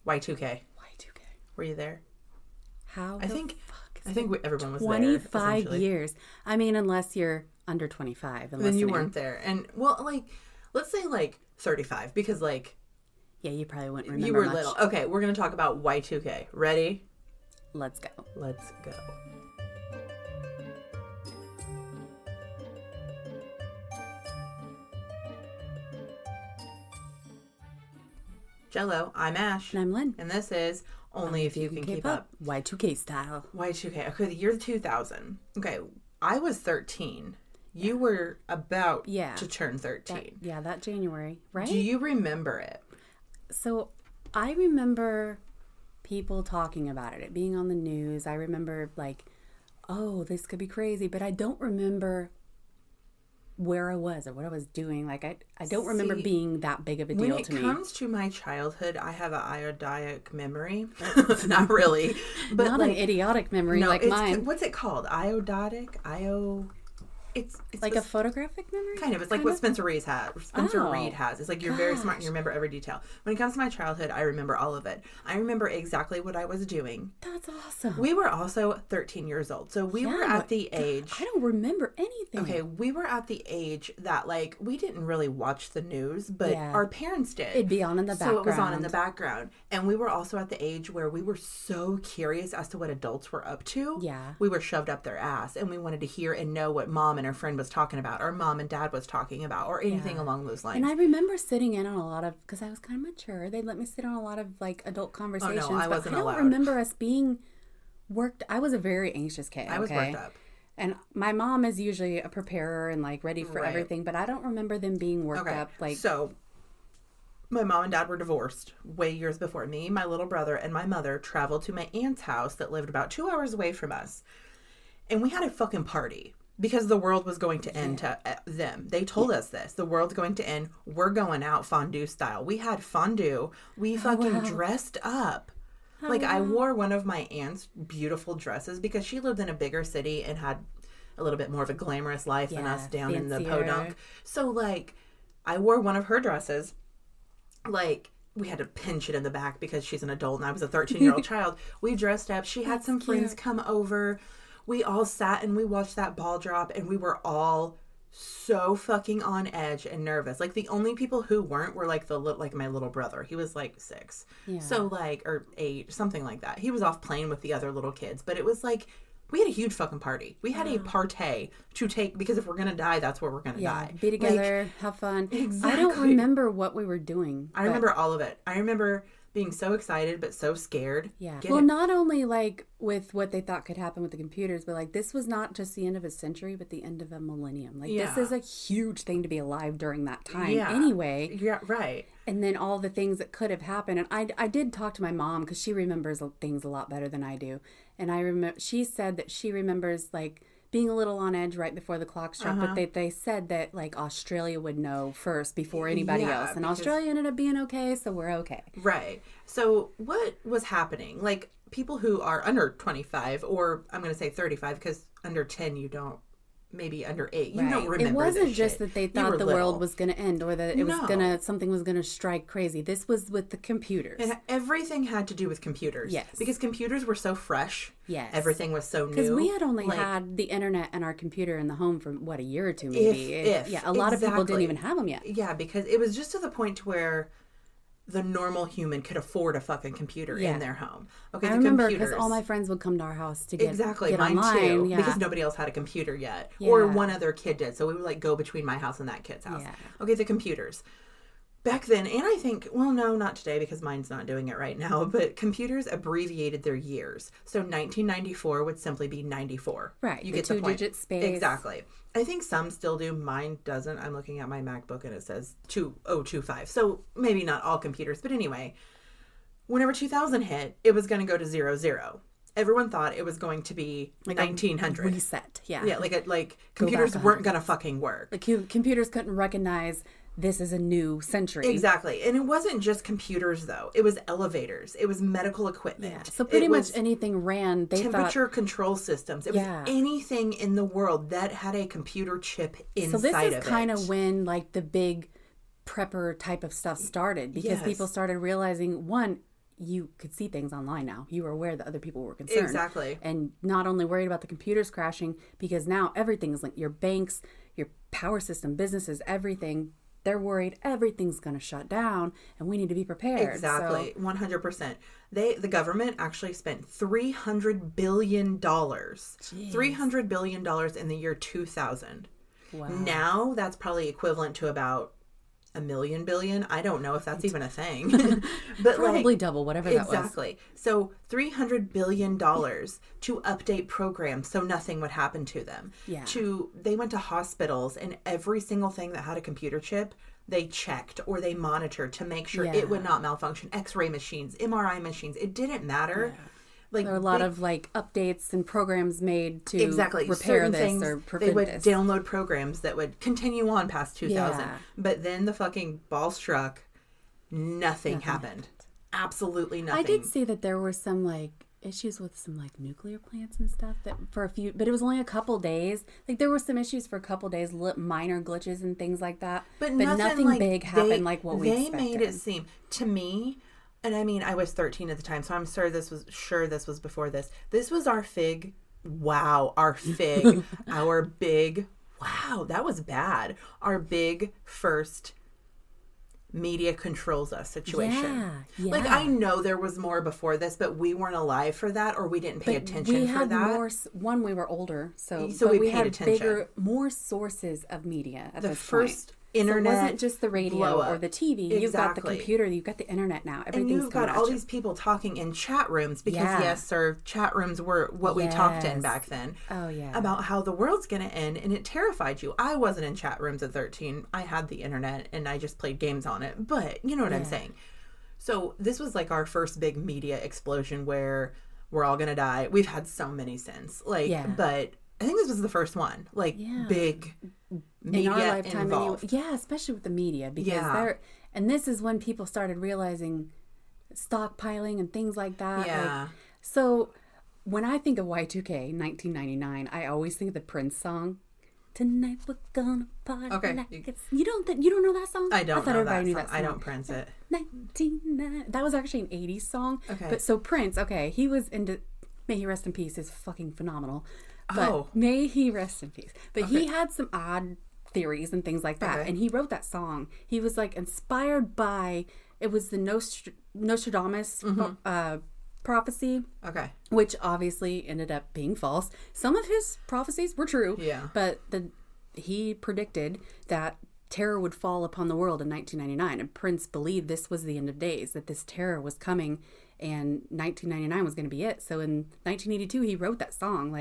Y2K. Y2K. Were you there? How I think everyone was 25 there. years. I mean, unless you're under 25. And then you weren't there. And, well, like, let's say, like, 35. Because, like... Yeah, you probably wouldn't remember You were much. little. Okay, we're going to talk about Y2K. Ready? Let's go. Let's go. Jello, I'm Ash. And I'm Lynn. And this is Only If You Can Keep Up. Y2K style. Y2K. Okay, the year 2000. Okay, I was 13. You were about to turn 13. That January, right? Do you remember it? So, I remember people talking about it being on the news. I remember, like, oh, this could be crazy. But I don't remember where I was or what I was doing. Like, I don't remember being that big of a deal to me. When it comes to my childhood, I have an iodic memory. Not really. But not like, an idiotic memory like mine. What's it called? Iodic? It's like a photographic memory? Kind of. It's like what Spencer Reid has. It's like you're very smart and you remember every detail. When it comes to my childhood, I remember all of it. I remember exactly what I was doing. That's awesome. We were also 13 years old. So we were at the age... I don't remember anything. Okay, we were at the age that, like, we didn't really watch the news, but our parents did. It'd be on in the background. So it was on in the background. And we were also at the age where we were so curious as to what adults were up to. Yeah. We were shoved up their ass, and we wanted to hear and know what mom and her friend was talking about, or mom and dad was talking about, or anything along those lines. And I remember sitting in on a lot of, because I was kind of mature, they'd let me sit on a lot of, like, adult conversations. Oh, no, I wasn't allowed. I don't remember us being worked. I was a very anxious kid. I was worked up. And my mom is usually a preparer and, like, ready for everything, but I don't remember them being worked up. Like, so my mom and dad were divorced way years before me. My little brother and my mother traveled to my aunt's house that lived about 2 hours away from us. And we had a fucking party. Because the world was going to end to them. They told us this. The world's going to end. We're going out fondue style. We had fondue. We fucking dressed up. I wore one of my aunt's beautiful dresses because she lived in a bigger city and had a little bit more of a glamorous life than us down in the podunk. So, like, I wore one of her dresses. Like, we had to pinch it in the back because she's an adult and I was a 13-year-old child. We dressed up. She had some friends come over. We all sat and we watched that ball drop and we were all so fucking on edge and nervous. Like, the only people who weren't were, like, my little brother. He was, like, 6. Yeah. So, like, or 8, something like that. He was off playing with the other little kids. But it was, like, we had a huge fucking party. We had a party to take, because if we're going to die, that's where we're going to die. Be together, like, have fun. Exactly. I don't remember what we were doing. I remember all of it. I remember being so excited but so scared. Yeah. Well, not only, like, with what they thought could happen with the computers, but, like, this was not just the end of a century, but the end of a millennium. Like, this is a huge thing to be alive during that time anyway. Yeah, right. And then all the things that could have happened. And I did talk to my mom because she remembers things a lot better than I do. And I remember she said that she remembers, like, being a little on edge right before the clock struck, but they said that, like, Australia would know first before anybody else. And Australia ended up being okay, so we're okay. Right. So what was happening? Like, people who are under 25, or I'm going to say 35, because under 10 you don't, maybe under 8, you don't remember. It wasn't this just shit. that they thought the world was going to end, or that it was something was going to strike crazy. This was with the computers. And everything had to do with computers. Yes. Because computers were so fresh. Yes. Everything was so new. Because we had only had the internet and our computer in the home for, what, a year or two maybe? A lot of people didn't even have them yet. Yeah, because it was just to the point where the normal human could afford a fucking computer in their home. Okay, I remember because all my friends would come to our house to get mine online. Too, because nobody else had a computer yet, or one other kid did. So we would, like, go between my house and that kid's house. Yeah. Okay, the computers. Back then, and I think, well, no, not today because mine's not doing it right now, but computers abbreviated their years. So 1994 would simply be 94. Right. You get the point. 2-digit space. Exactly. I think some still do. Mine doesn't. I'm looking at my MacBook and it says 2025. So maybe not all computers. But anyway, whenever 2000 hit, it was going to go to 00. Everyone thought it was going to be like 1900. Reset. Yeah. Yeah. Like computers weren't going to fucking work. Like computers couldn't recognize this is a new century. Exactly. And it wasn't just computers, though. It was elevators. It was medical equipment. Yeah. So pretty much anything ran. Temperature control systems. It was anything in the world that had a computer chip inside of it. So this is kind of when, like, the big prepper type of stuff started. Because people started realizing, one, you could see things online now. You were aware that other people were concerned. Exactly. And not only worried about the computers crashing, because now everything is linked. Your banks, your power system, businesses, everything. They're worried everything's going to shut down and we need to be prepared. Exactly. 100%. The government actually spent $300 billion. Jeez. $300 billion in the year 2000. Wow. Now that's probably equivalent to about $1 billion. I don't know if that's even a thing. But probably double whatever that was. Exactly. So $300 billion to update programs so nothing would happen to them. Yeah. They went to hospitals and every single thing that had a computer chip, they checked or they monitored to make sure it would not malfunction. X-ray machines, MRI machines, it didn't matter. Yeah. There are a lot of like updates and programs made to repair certain this things, or prevent they would this. download programs that would continue on past 2000. Yeah. But then the fucking ball struck. Nothing happened. Absolutely nothing. I did see that there were some like issues with some like nuclear plants and stuff that for a few, but it was only a couple days. Like there were some issues for a couple days, minor glitches and things like that. But nothing like, big happened like what we expected. They made it seem to me. And I mean, I was 13 at the time, so I'm sure this was before this. This was our fig. Wow, our fig. Our big. Wow, that was bad. Our big first media controls us situation. Yeah. Like, I know there was more before this, but we weren't alive for that, or we didn't pay attention for that. One, we were older, so we we paid had attention. more sources of media at the this first point. Internet, so it wasn't just the radio or the TV. Exactly. You've got the computer, you've got the internet now. Everything's and you've got all these people talking in chat rooms because yes, sir, chat rooms were what we talked in back then. Oh yeah, about how the world's gonna end, and it terrified you. I wasn't in chat rooms at 13. I had the internet and I just played games on it. But you know what I'm saying. So this was like our first big media explosion where we're all gonna die. We've had so many since, but I think this was the first one, big media in our lifetime involved. Anyway. Yeah, especially with the media because and this is when people started realizing stockpiling and things like that. Yeah. So when I think of Y2K 1999, I always think of the Prince song. Tonight we're gonna party. Okay. Like it's, you don't know that song? I don't know that knew song. that song. I don't Prince it. 1999. That was actually an 80s song. Okay. But so Prince, he was into, may he rest in peace, is fucking phenomenal. But may he rest in peace. But he had some odd theories and things like that. And he wrote that song. He was like inspired by, it was the Nostradamus prophecy. Okay. Which obviously ended up being false. Some of his prophecies were true. Yeah. But he predicted that terror would fall upon the world in 1999. And Prince believed this was the end of days, that this terror was coming and 1999 was going to be it. So in 1982, he wrote that song,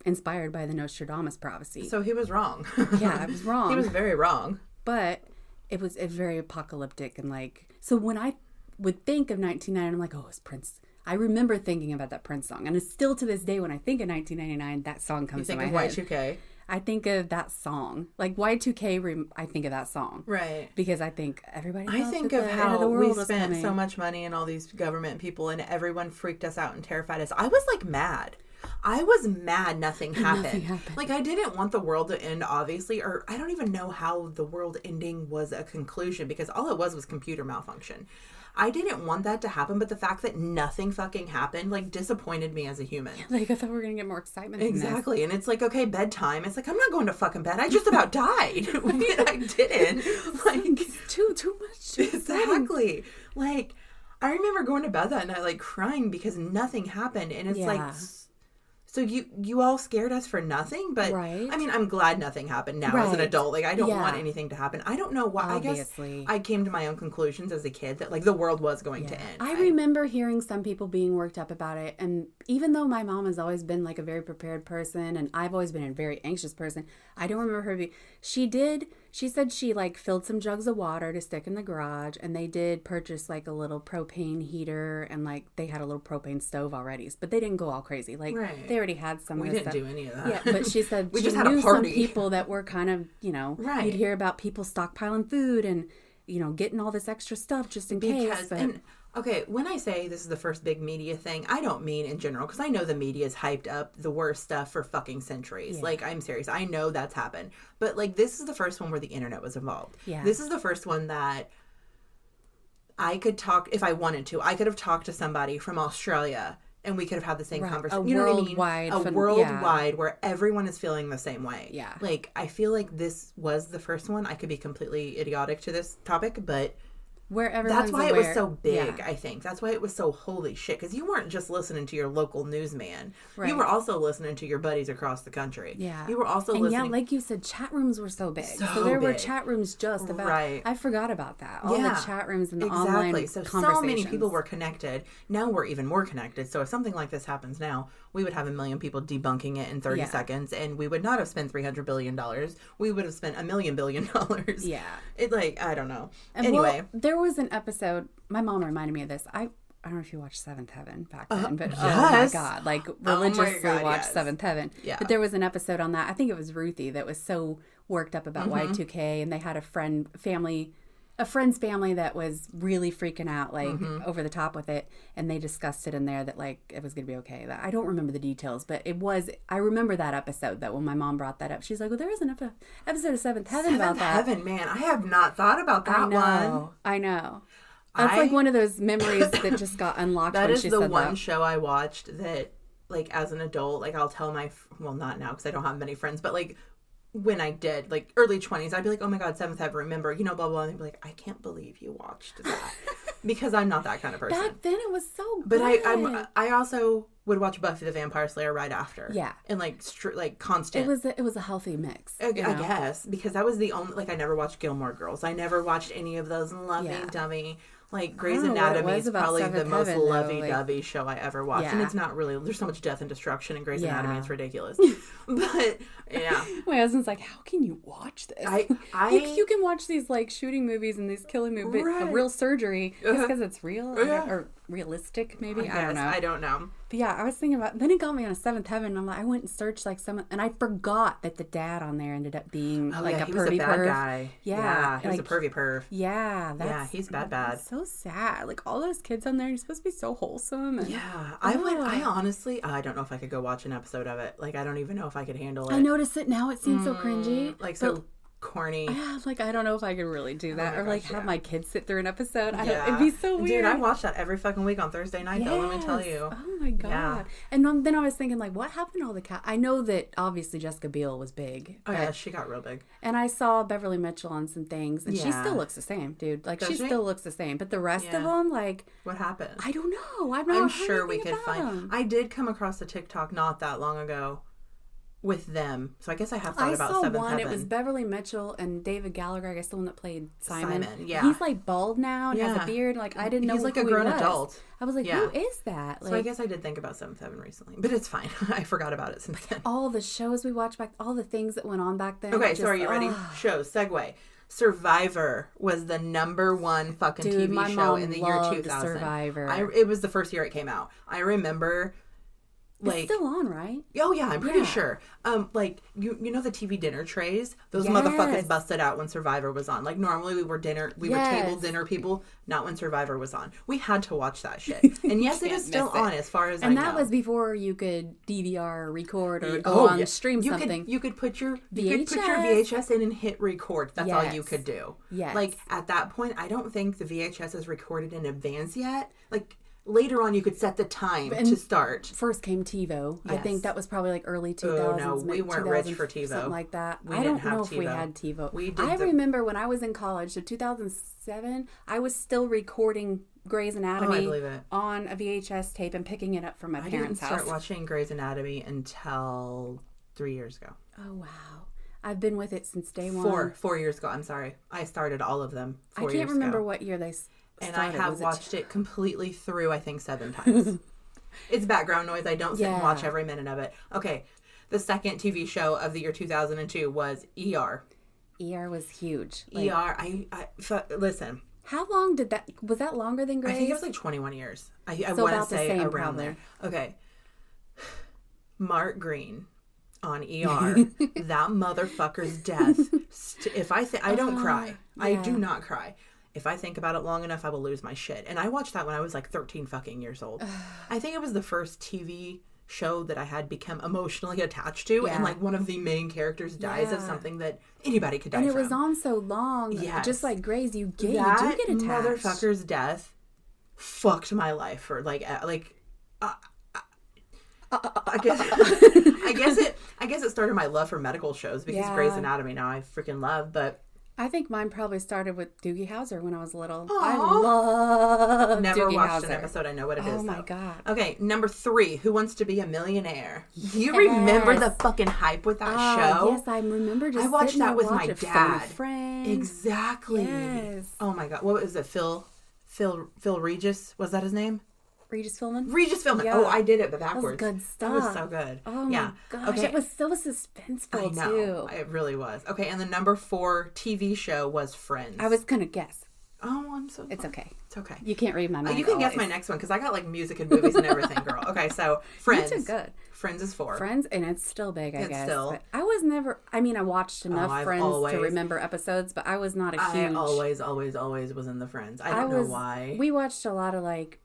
inspired by the Nostradamus prophecy. So he was wrong. Yeah, it was wrong. He was very wrong. But it was very apocalyptic and so when I would think of 1999, I'm like, oh, it's Prince. I remember thinking about that Prince song. And it's still to this day when I think of 1999, that song comes to my head. You think of Y2K? I think of that song. Like Y2K, I think of that song. Right. Because I think everybody I think of how we spent so much money and all these government people and everyone freaked us out and terrified us. I was mad. I was mad nothing happened. I didn't want the world to end, obviously, or I don't even know how the world ending was a conclusion because all it was computer malfunction. I didn't want that to happen, but the fact that nothing fucking happened, disappointed me as a human. I thought we were going to get more excitement. Exactly. And it's okay, bedtime. It's I'm not going to fucking bed. I just about died. I didn't. It's too much. Exactly. I remember going to bed that night, crying because nothing happened. And it's so you all scared us for nothing, but I mean, I'm glad nothing happened now as an adult. I don't want anything to happen. I don't know why. Obviously. I guess I came to my own conclusions as a kid that the world was going to end. I remember hearing some people being worked up about it. And even though my mom has always been a very prepared person and I've always been a very anxious person, I don't remember her she said she filled some jugs of water to stick in the garage and they did purchase a little propane heater and they had a little propane stove already, but they didn't go all crazy. They already had some of this stuff. We didn't do any of that. Yeah, but she said we she just had knew a party. some people that were kind of, you'd hear about people stockpiling food and, getting all this extra stuff just in case. Okay, when I say this is the first big media thing, I don't mean in general, because I know the media's hyped up the worst stuff for fucking centuries. Yeah. I'm serious. I know that's happened. But, this is the first one where the internet was involved. Yeah. This is the first one that I could talk, if I wanted to, I could have talked to somebody from Australia and we could have had the same conversation. You know what I mean? Worldwide where everyone is feeling the same way. Yeah. Like, I feel like this was the first one. I could be completely idiotic to this topic, but that's why it was so big, I think. That's why it was so holy shit. Because you weren't just listening to your local newsman. Right. You were also listening to your buddies across the country. Yeah. You were also listening. Yeah, like you said, chat rooms were so big. So there were chat rooms just about. Right. I forgot about that. All the chat rooms and the online conversations. So many people were connected. Now we're even more connected. So if something like this happens now, we would have 1 million people debunking it in 30 seconds. And we would not have spent $300 billion. We would have spent $1 million billion. Yeah. I don't know. And anyway. There was an episode, my mom reminded me of this. I don't know if you watched Seventh Heaven back then, but oh my God, like religiously watched Seventh Heaven. Yeah. But there was an episode on that. I think it was Ruthie that was so worked up about Y2K, and they had a friend's family that was really freaking out, like over the top with it, and they discussed it in there that like it was going to be okay. I don't remember the details, but I remember that episode that when my mom brought that up, she's like, well, there is an episode of Seventh Heaven about that. Seventh Heaven, man, I have not thought about that one. I know. That's like one of those memories that just got unlocked when she said that. That is the one show I watched that, like, as an adult, like, I'll tell well, not now because I don't have many friends, but, like, when I did, like, early 20s, I'd be like, oh my God, Seventh Heaven, remember, blah, blah, blah. And they'd be like, I can't believe you watched that. Because I'm not that kind of person. Back then it was so good. But I also would watch Buffy the Vampire Slayer right after. Yeah. And, like, constant. It was a healthy mix. I guess. Because that was the only, like, I never watched Gilmore Girls. I never watched any of those lovey-dovey. Like, Grey's Anatomy is probably the most lovey-dovey show I ever watched. Yeah. And it's not really, there's so much death and destruction in Grey's Anatomy, it's ridiculous. But, yeah. My husband's like, how can you watch this? You can watch these, like, shooting movies and these killing movies, real surgery, because it's real, or realistic, maybe? I don't know. But yeah, I was thinking about, then it got me on a Seventh Heaven, and I'm like, I went and searched, like, and I forgot that the dad on there ended up being, like, a pervy perv. Guy. Yeah, he was a pervy perv. Yeah, he's bad. So sad. Like, all those kids on there, you're supposed to be so wholesome. And, I honestly, I don't know if I could go watch an episode of it. Like, I don't even know if I could handle it. I noticed it now. It seems so cringy. Like, so corny. Yeah, like, I don't know if I could really do that. Or, like, have my kids sit through an episode. It'd be so weird. Dude, I watch that every fucking week on Thursday night, though, let me tell you. Oh, my God. Yeah. And then I was thinking, like, what happened to all the cast? I know that, obviously, Jessica Biel was big. Oh, yeah, she got real big. And I saw Beverly Mitchell on some things, and she still looks the same, dude. Like, she still looks the same. But the rest of them, like... What happened? I don't know. I'm sure we could find... them. I did come across a TikTok not that long ago with them. So I guess I have thought about Seventh Heaven. I saw one. It was Beverly Mitchell and David Gallagher. I guess the one that played Simon. Yeah. He's like bald now and has a beard. Like, I didn't know he's like a grown adult. I was like, who is that? Like, so I guess I did think about Seventh Heaven recently, but it's fine. I forgot about it since then. All the shows we watched back, all the things that went on back then. Okay, so are you ready? Shows, segue. Survivor was the #1 fucking TV show in the year 2000. Survivor. It was the first year it came out. I remember... Like, it's still on, right? Oh yeah, I'm pretty sure. Like you know the TV dinner trays? Those motherfuckers busted out when Survivor was on. Like normally we were table dinner people, not when Survivor was on. We had to watch that shit. And yes, it is still on as far as I know. And that was before you could DVR or record or go on stream something. You could put your VHS in and hit record. That's all you could do. Yes. Like at that point, I don't think the VHS is recorded in advance yet. Like later on, you could set the time to start. First came TiVo. Yes. I think that was probably like early 2000s. Oh, no, we weren't rich for TiVo. Something like that. I don't know if we had TiVo. I remember when I was in college, so 2007, I was still recording Grey's Anatomy on a VHS tape and picking it up from my parents' house. I didn't start watching Grey's Anatomy until 3 years ago. Oh, wow. I've been with it since day one. 4 years ago. I'm sorry. I started all of them 4 years ago. I can't remember what year they and I have watched it completely through, I think, 7 times. It's background noise. I don't sit and watch every minute of it. Okay. The second TV show of the year 2002 was ER. ER was huge. ER, listen. How long was that longer than Grey's? I think it was like 21 years. I want to say around probably. There. Okay. Mark Green on ER. That motherfucker's death. I don't cry. Yeah. I do not cry. If I think about it long enough, I will lose my shit. And I watched that when I was like 13 fucking years old. I think it was the first TV show that I had become emotionally attached to, and like one of the main characters dies of something that anybody could die from. And it was on so long, just like Grey's, you do get attached. Motherfucker's death fucked my life for I guess it started my love for medical shows because Grey's Anatomy now I freaking love, but I think mine probably started with Doogie Howser when I was little. Aww. I love Never Doogie watched Howser. an episode. I know what it is. Oh my God. Okay, number 3. Who Wants to Be a Millionaire? You remember the fucking hype with that show? Yes, I remember just I watched that with my dad. Friends. Exactly. Yes. Oh my God. What was it? Phil Regis? Was that his name? Regis Philbin? Regis Philbin. Yeah. Oh, I did it, but backwards. That was good stuff. That was so good. Oh my gosh. Okay. It was so suspenseful, I know. too. It really was. Okay, and the number 4 TV show was Friends. I was going to guess. Oh, I'm so sorry. It's okay. It's okay. You can't read my mind. You can guess my next one because I got like music and movies and everything, girl. Okay, so Friends. You did good. Friends is 4. Friends, and it's still big, I guess. Still. But I was never, I watched enough Friends to remember episodes, but I was not a huge. I always was in the Friends. I don't know why. We watched a lot of like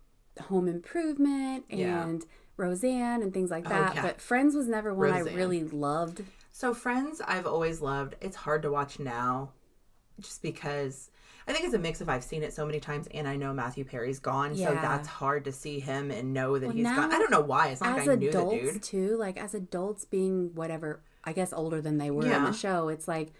Home Improvement and Roseanne and things like that, but Friends was never one I really loved. So Friends I've always loved. It's hard to watch now just because I think it's a mix of I've seen it so many times and I know Matthew Perry's gone, so that's hard to see him and know that he's gone. I don't know why. It's not like I knew the dude. As adults too, like as adults being whatever, I guess older than they were in the show, it's like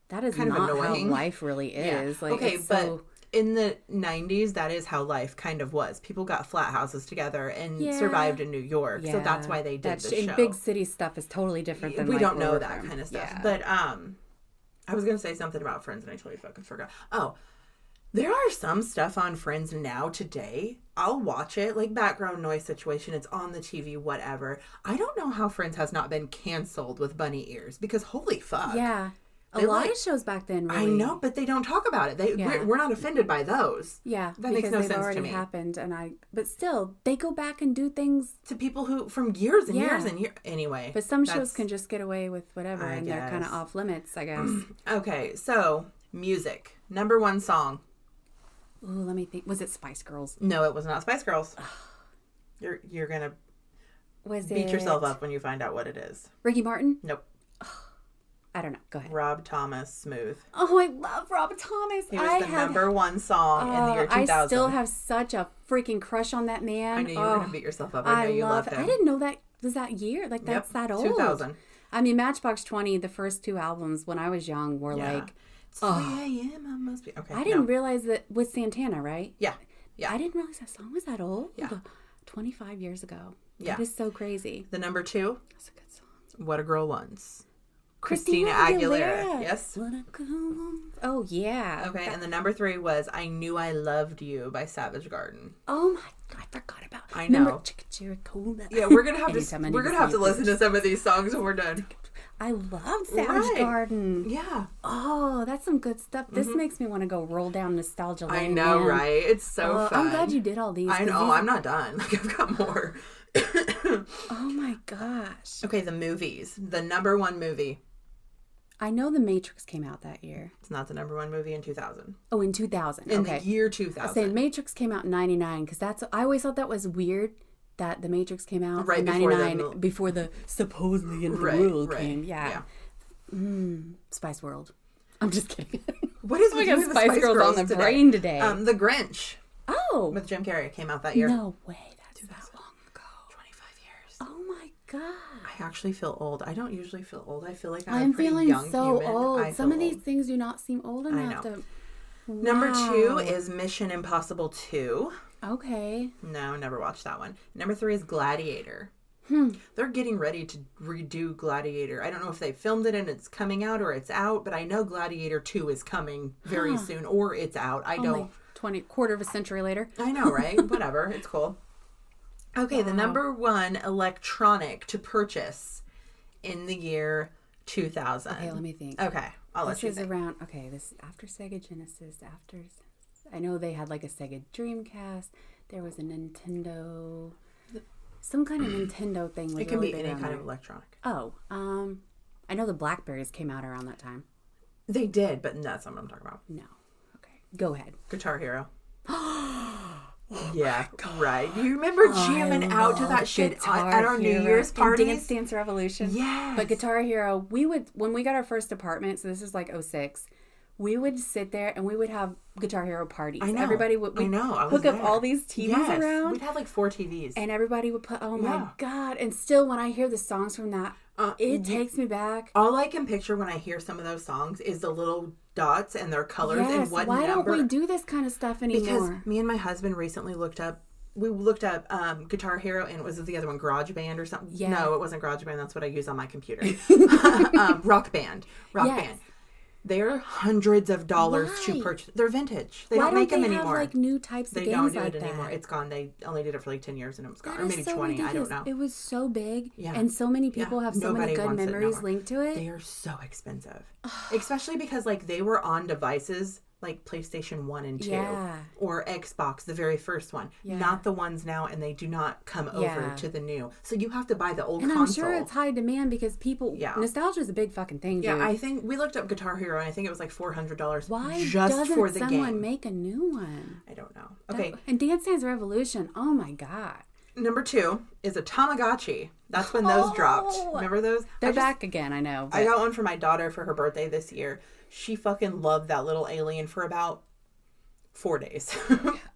that is kind not how life really is. Like, okay, but in the 90s, that is how life kind of was. People got flat houses together and survived in New York. So that's why they did the show. Big city stuff is totally different than we don't know that kind of stuff. Yeah. But I was going to say something about Friends and I totally fucking forgot. Oh, there are some stuff on Friends now today. I'll watch it, like background noise situation. It's on the TV, whatever. I don't know how Friends has not been canceled with bunny ears because holy fuck. Yeah. A lot of shows back then, really. I know, but they don't talk about it. We're not offended by those. Yeah, that makes no sense to me. Because already happened, but still, they go back and do things to people who from years and years and years. Anyway, but some shows can just get away with whatever, and they're kind of off limits, I guess. Okay, so music, number 1 song. Ooh, let me think. Was it Spice Girls? No, it was not Spice Girls. You're gonna beat yourself up when you find out what it is. Ricky Martin? Nope. I don't know. Go ahead. Rob Thomas, Smooth. Oh, I love Rob Thomas. He was the number 1 song in the year 2000. I still have such a freaking crush on that man. I knew you were going to beat yourself up. I know you loved him. I didn't know that was that year. Like, that's that old. 2000. I mean, Matchbox 20, the first 2 albums when I was young were like... It's 3 a.m. I must be... Okay, I didn't realize that with Santana, right? Yeah. I didn't realize that song was that old. Yeah. 25 years ago. Yeah. That is so crazy. The number 2? That's a good song. What a Girl Wants. Christina Aguilera. Yes. Oh, yeah. Okay, and the number 3 was I Knew I Loved You by Savage Garden. Oh my God, I forgot about it. I know. Yeah, we're gonna have to listen to some of these songs when we're done. I love Savage Garden. Yeah. Oh, that's some good stuff. This makes me want to go roll down nostalgia lane. I know, right? It's so fun. I'm glad you did all these. I know. I'm not done. Like, I've got more. Oh my gosh. Okay, the movies. The number 1 movie. I know The Matrix came out that year. It's not the number 1 movie in 2000. Oh, in 2000. In the year 2000. I say Matrix came out in 99 because I always thought that was weird that The Matrix came out right in 99 before the supposedly end of the world came. Yeah. Spice World. I'm just kidding. What is with Spice Girls on the brain today? The Grinch. Oh. With Jim Carrey came out that year. No way. That's that long ago. 25 years. Oh my God. I actually feel old. I don't usually feel old. I feel like I'm pretty feeling young so human. old. Some of these things do not seem old enough to... Wow. Number 2 is Mission Impossible 2. Okay. No, never watched that one. Number 3 is Gladiator. They're getting ready to redo Gladiator. I don't know if they filmed it and it's coming out or it's out, but I know Gladiator 2 is coming very soon or it's out. I don't... Quarter of a century later. I know, right? Whatever. It's cool. Okay, the number 1 electronic to purchase in the year 2000. Okay, let me think. Okay, I'll let you think. This is around... Okay, this is after Sega Genesis, after... I know they had like a Sega Dreamcast. There was a Nintendo... Some kind of Nintendo thing. It can be any kind of electronic. Oh, I know the Blackberries came out around that time. They did, but that's not what I'm talking about. No. Okay, go ahead. Guitar Hero. Yeah, right. Do you remember jamming out to that shit at our New Year's parties? Dance Dance Revolution. Yes. But Guitar Hero, we would, when we got our first apartment, so this is like '06, we would sit there and we would have Guitar Hero parties. I know. Everybody would hook up all these TVs around. We'd have like 4 TVs. And everybody would put, oh my God. And still, when I hear the songs from that, it takes me back. All I can picture when I hear some of those songs is the little dots and their colors and what why number. don't we do this kind of stuff anymore? Because me and my husband recently looked up Guitar Hero, and was it the other one, Garage Band or something? Yeah. No, it wasn't Garage Band. That's what I use on my computer. Rock Band. Band. They're hundreds of dollars to purchase. They're vintage. They don't make them anymore. Have, like, new types of games like that? They don't do it anymore. It's gone. They only did it for like 10 years and it was gone. Or maybe so 20. ridiculous. I don't know. It was so big. Yeah. And so many people have so many good memories linked to it. They are so expensive. Especially because like they were on devices like PlayStation 1 and 2 or Xbox, the very first one, not the ones now, and they do not come over to the new. So you have to buy the old console. And I'm sure it's high demand because people, nostalgia is a big fucking thing, dude. Yeah, I think we looked up Guitar Hero, and I think it was like $400 Why just for the game. Why doesn't someone make a new one? I don't know. Okay. And Dance Dance Revolution, oh my God. Number 2 is a Tamagotchi. That's when those dropped. Remember those? They're back again, I know. I got one for my daughter for her birthday this year. She fucking loved that little alien for about 4 days.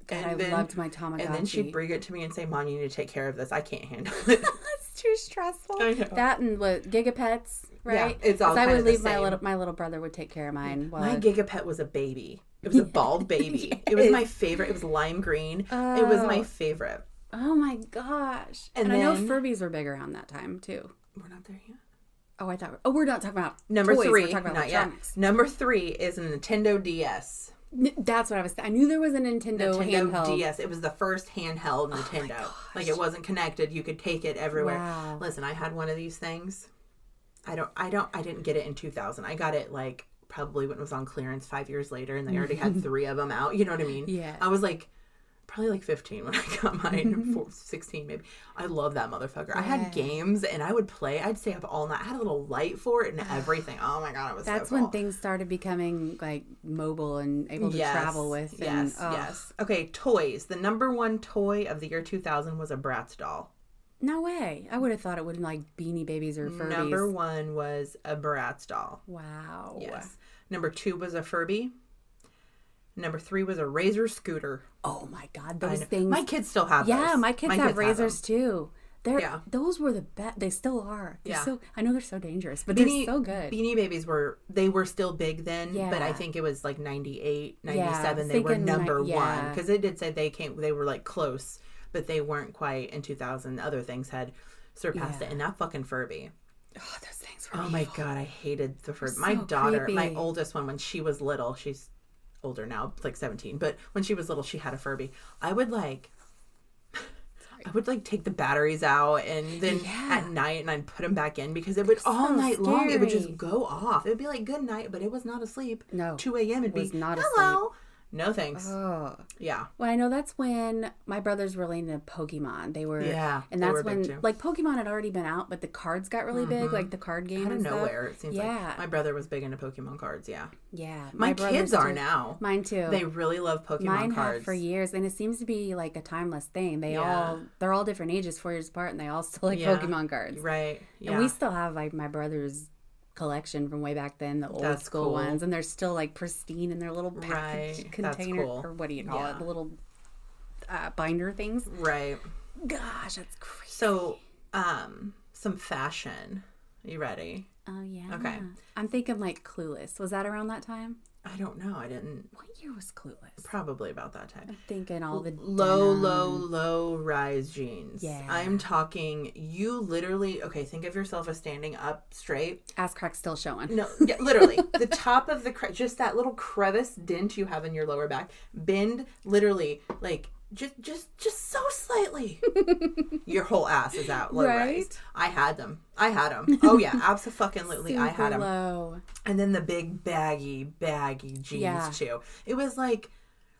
God, I loved my Tamagotchi. And then she'd bring it to me and say, Mom, you need to take care of this. I can't handle it. It's too stressful. I know. That and what, Gigapets, right? Yeah, it's all kind I would of leave the same. my little brother would take care of mine. My Gigapet was a baby. It was a bald baby. Yes. It was my favorite. It was lime green. It was my favorite. Oh my gosh. And I know Furbies were big around that time too. We're not there yet. Oh, I thought. Oh, we're not talking about number toys. 3. We're talking about not yet. Number 3 is a Nintendo DS. That's what I was. I knew there was a Nintendo handheld. DS. It was the first handheld Nintendo. Like it wasn't connected. You could take it everywhere. Wow. Listen, I had one of these things. I didn't get it in 2000. I got it like probably when it was on clearance 5 years later, and they already had 3 of them out. You know what I mean? Yeah. I was like. Probably like 15 when I got mine, 16 maybe. I love that motherfucker. Yeah. I had games and I would play. I'd stay up all night. I had a little light for it and everything. Oh my God, it was That's so cool. when things started becoming like mobile and able to travel with. Yes. Okay, toys. The number 1 toy of the year 2000 was a Bratz doll. No way. I would have thought it would like Beanie Babies or Furbies. Number 1 was a Bratz doll. Wow. Yes. Number 2 was a Furby. Number 3 was a Razor scooter. Oh my God, those things. My kids still have those. Yeah, my kids have Razors too. Those were the best. They still are. I know they're so dangerous, but they're so good. Beanie Babies were still big then, but I think it was like 98, 97. They were number 1 because it did say they were like close, but they weren't quite in 2000. Other things had surpassed it, and that fucking Furby. Oh, those things were. Oh my God, I hated the Furby. My daughter, my oldest one, when she was little, she's older now, like 17, but when she was little, she had a Furby. I would take the batteries out and then at night and I'd put them back in because it would all night long it would just go off. It would be like good night, but it was not asleep. No, 2 a.m. it'd be not hello. Asleep. No thanks. Oh. Yeah. Well, I know that's when my brothers were into Pokemon. They were, and that's when like Pokemon had already been out, but the cards got really big, like the card game. Out of nowhere, it seems like. My brother was big into Pokemon cards. Yeah. My kids are now. Mine too. They really love Pokemon Mine cards. have for years, and it seems to be like a timeless thing. They're all different ages, 4 years apart, and they all still like Pokemon cards. Right. Yeah. And we still have like my brother's collection from way back then, the old school ones, and they're still like pristine in their little package container, or what do you call it, the little binder things. Right. Gosh, that's crazy. So, some fashion. You ready? Oh yeah. Okay. I'm thinking like Clueless. Was that around that time? I don't know. I didn't. What year was Clueless? Probably about that time. I'm thinking all the low rise jeans. Yeah. I'm talking. You literally. Okay, think of yourself as standing up straight. Ass crack still showing. No, yeah, literally the top of the just that little crevice dent you have in your lower back. Bend literally like. Just so slightly. Your whole ass is out low rise. I had them. Oh yeah, absolutely. I had them. Low. And then the big baggy jeans too. It was like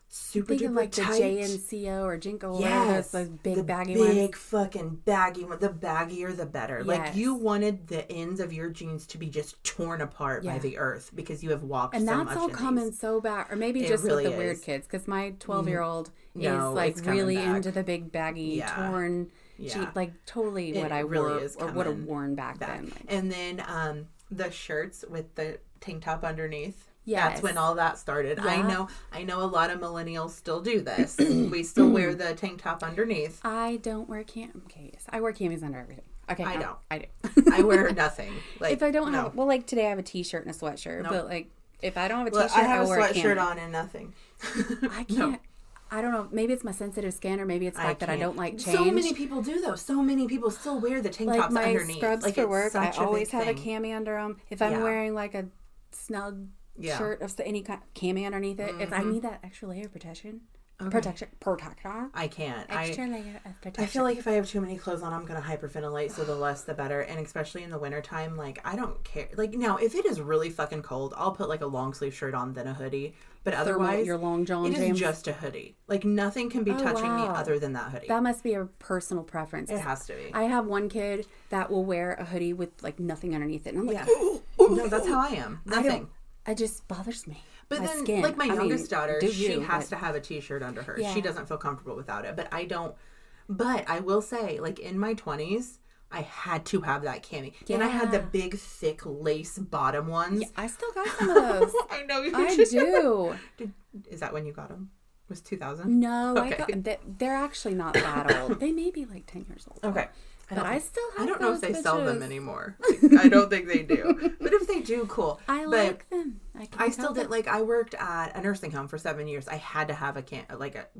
super duper like tight. The JNCO or Jinko. Yes, those big baggy ones. Big fucking baggy one. The baggier the better. Yes. Like you wanted the ends of your jeans to be just torn apart by the earth because you have walked. And so that's much all coming so bad, or maybe just really with the weird kids. Because my 12-year-old No, is like it's coming really back. into the big baggy torn Yeah. like totally what I really wore is or would have coming worn back then. Like, And then the shirts with the tank top underneath. Yes. That's when all that started. Yeah. I know a lot of millennials still do this. We still wear the tank top underneath. I don't wear camis. I wear camis under everything. Okay, I don't. I do. I wear nothing. Like, if I don't have, well, like today I have a t-shirt and a sweatshirt, but like if I don't have a t-shirt, I have wear a a sweatshirt cami. on and nothing. I can't. I don't know. Maybe it's my sensitive skin, or maybe it's the fact that I don't like change. So many people do though. So many people still wear the tank like tops my underneath. scrubs Like for work, I always have a thing. cami under them. If I'm wearing like a snug shirt of any kind, cami underneath it, if I need that extra layer of protection. Protection. I can't. Extra layer of protection. I feel like if I have too many clothes on, I'm going to hyperventilate, so the less the better. And especially in the wintertime, like, I don't care. Like, now, if it is really fucking cold, I'll put, like, a long sleeve shirt on, then a hoodie. But otherwise, your long john it is just a hoodie. Like, nothing can be touching me other than that hoodie. That must be a personal preference. It has to be. I have one kid that will wear a hoodie with, like, nothing underneath it. And I'm like, no, that's how I am. Nothing. It just bothers me. But my then, skin. like my youngest daughter, she has but... to have a t-shirt under her. Yeah. She doesn't feel comfortable without it. But I don't. But I will say, like in my 20s, I had to have that cami. Yeah. And I had the big, thick lace bottom ones. Yeah, I still got some of those. I know you do. Is that when you got them? Was 2000? No, okay. I got they're actually not that old. They may be like 10 years old. Okay. I still have I don't know if they sell them anymore. I don't think they do. But if they do, cool. I like them. I still did. Like, I worked at a nursing home for 7 years. I had to have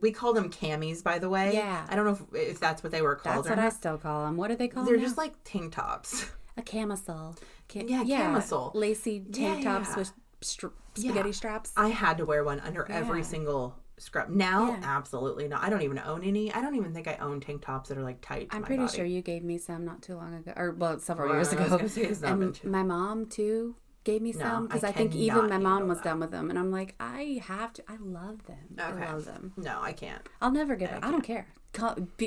we call them camis, by the way. Yeah. I don't know if that's what they were called. That's what I still call them. What do they call them? They're now? just like tank tops. A camisole. Camisole. Lacy tank tops with spaghetti straps. I had to wear one under every single scrub. Now, absolutely not. I don't even own any. I don't even think I own tank tops that are like tight to I'm my pretty body. sure you gave me some not too long ago, or several years ago. And my mom too gave me some because I think even my mom was done with them, and I'm like, I have to. I love them. Okay. I love them. No, I can't. I'll never give it. I don't care.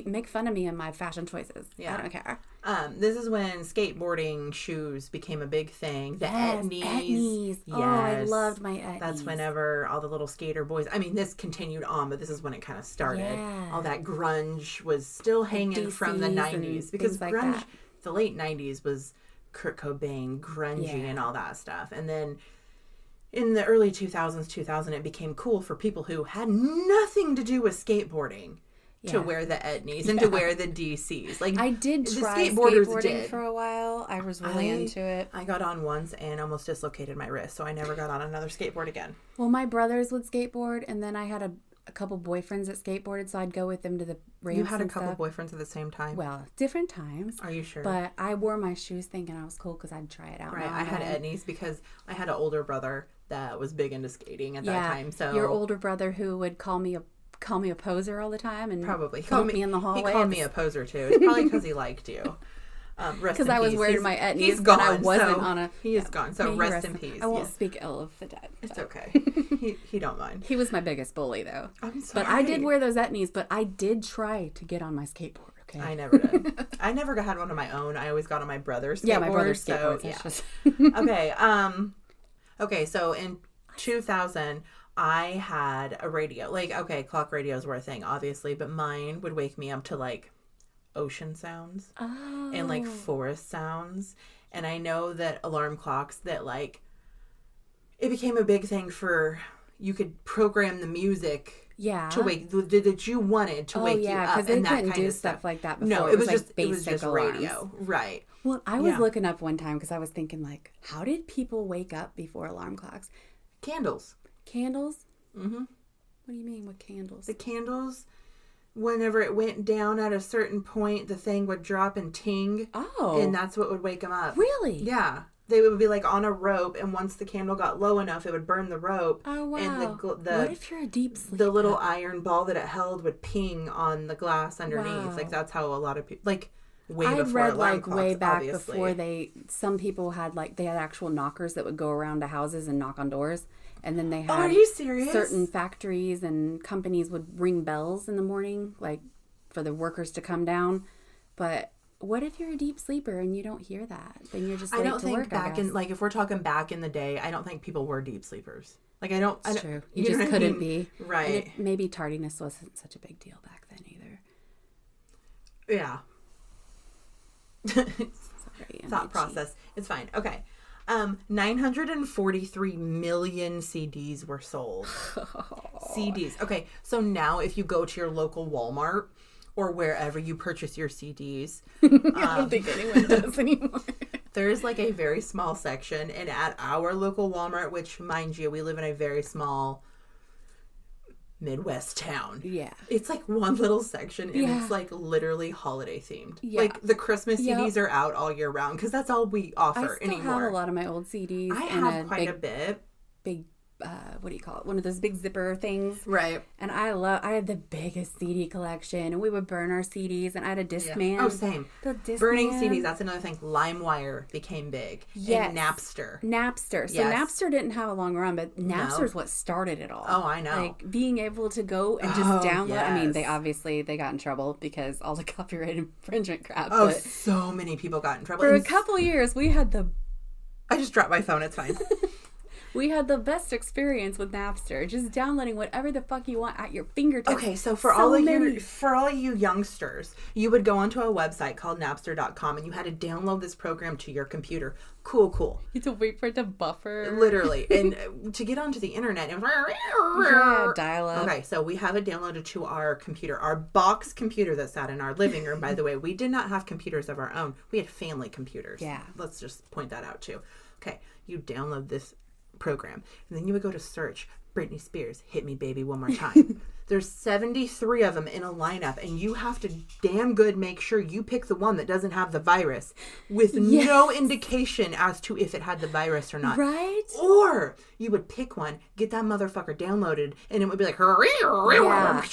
Make fun of me and my fashion choices. Yeah. I don't care. This is when skateboarding shoes became a big thing. The etnies. Yes. Oh, I loved my etnies. That's whenever all the little skater boys. I mean, this continued on, but this is when it kind of started. Yeah. All that grunge was still hanging from the 90s because like grunge, that. the late 90s was Kurt Cobain, grungy, and all that stuff. And then in the early 2000, it became cool for people who had nothing to do with skateboarding to wear the etnies and to wear the DCs. Like, I did try skateboarding for a while. I was really into it. I got on once and almost dislocated my wrist, so I never got on another skateboard again. Well, my brothers would skateboard, and then I had a couple boyfriends that skateboarded, so I'd go with them to the ramps. You had a couple boyfriends at the same time? Well, different times. Are you sure? But I wore my shoes thinking I was cool because I'd try it out. Right, I had etnies because I had an older brother that was big into skating at that time. So your older brother who would call me a poser all the time and probably poke me in the hallway. He called me a poser too. It's probably because he liked you. Because I was wearing my etnies. He's gone. I wasn't on a. He is gone. So rest in peace. I won't speak ill of the dead. It's okay. He don't mind. He was my biggest bully though. I'm sorry. But I did wear those etnies. But I did try to get on my skateboard. Okay. I never did. I never had one of my own. I always got on my brother's skateboard. Yeah, my brother's skateboard. So, just... Okay. Okay. So in 2000. I had a radio. Like, okay, clock radios were a thing, obviously, but mine would wake me up to, like, ocean sounds and, like, forest sounds. And I know that alarm clocks that, like, it became a big thing for, you could program the music to wake, that you wanted to wake you up. Because they couldn't do stuff like that before. No, it was just, like it was just radio. Right. Well, I was looking up one time because I was thinking, like, how did people wake up before alarm clocks? Candles. Candles? Mm-hmm. What do you mean with candles? The candles, whenever it went down at a certain point, the thing would drop and ting. Oh. And that's what would wake them up. Really? Yeah. They would be like on a rope, and once the candle got low enough, it would burn the rope. Oh, wow. And what if you're a deep sleeper? The little iron ball that it held would ping on the glass underneath. Wow. Like, that's how a lot of people, like, I've read like clocks, way back obviously. before some people had they had actual knockers that would go around to houses and knock on doors, and then they had are you serious? certain factories and companies would ring bells in the morning like for the workers to come down. But what if you're a deep sleeper and you don't hear that? Then you're just late to work. Back in, like, if we're talking back in the day, I don't think people were deep sleepers. Like, I don't... True. You just know what couldn't I mean? be. Right. And maybe tardiness wasn't such a big deal back then either. Yeah. Sorry, Thought process. It's fine. Okay. 943 million CDs were sold. CDs. Okay, so now if you go to your local Walmart or wherever you purchase your CDs... I don't think anyone does anymore. There's like a very small section, and at our local Walmart, which, mind you, we live in a very small Midwest town. Yeah. It's like one little section, and it's like literally holiday themed. Yeah. Like the Christmas CDs are out all year round because that's all we offer anymore. I still have a lot of my old CDs. I have quite a bit. Big, what do you call it? One of those big zipper things. Right. And I had the biggest CD collection, and we would burn our CDs, and I had a Discman. Oh, same. The Discman. Burning CDs, that's another thing. LimeWire became big. Yes. And Napster. So Napster didn't have a long run, but Napster's what started it all. Oh, I know. Like being able to go and just download. Yes. I mean, they got in trouble because all the copyright infringement crap. Oh, so many people got in trouble. For a couple years, we had I just dropped my phone. It's fine. We had the best experience with Napster, just downloading whatever the fuck you want at your fingertips. Okay, so for all you youngsters, you would go onto a website called Napster.com and you had to download this program to your computer. Cool. You had to wait for it to buffer. Literally. And to get onto the internet. Dial up. Okay, so we have it downloaded to our computer, our box computer that sat in our living room. By the way, we did not have computers of our own. We had family computers. Yeah. Let's just point that out too. Okay, you download this program, and then you would go to search Britney Spears, Hit Me Baby One More Time. There's 73 of them in a lineup, and you have to damn good make sure you pick the one that doesn't have the virus with no indication as to if it had the virus or not. Right? Or you would pick one, get that motherfucker downloaded, and it would be like, yeah.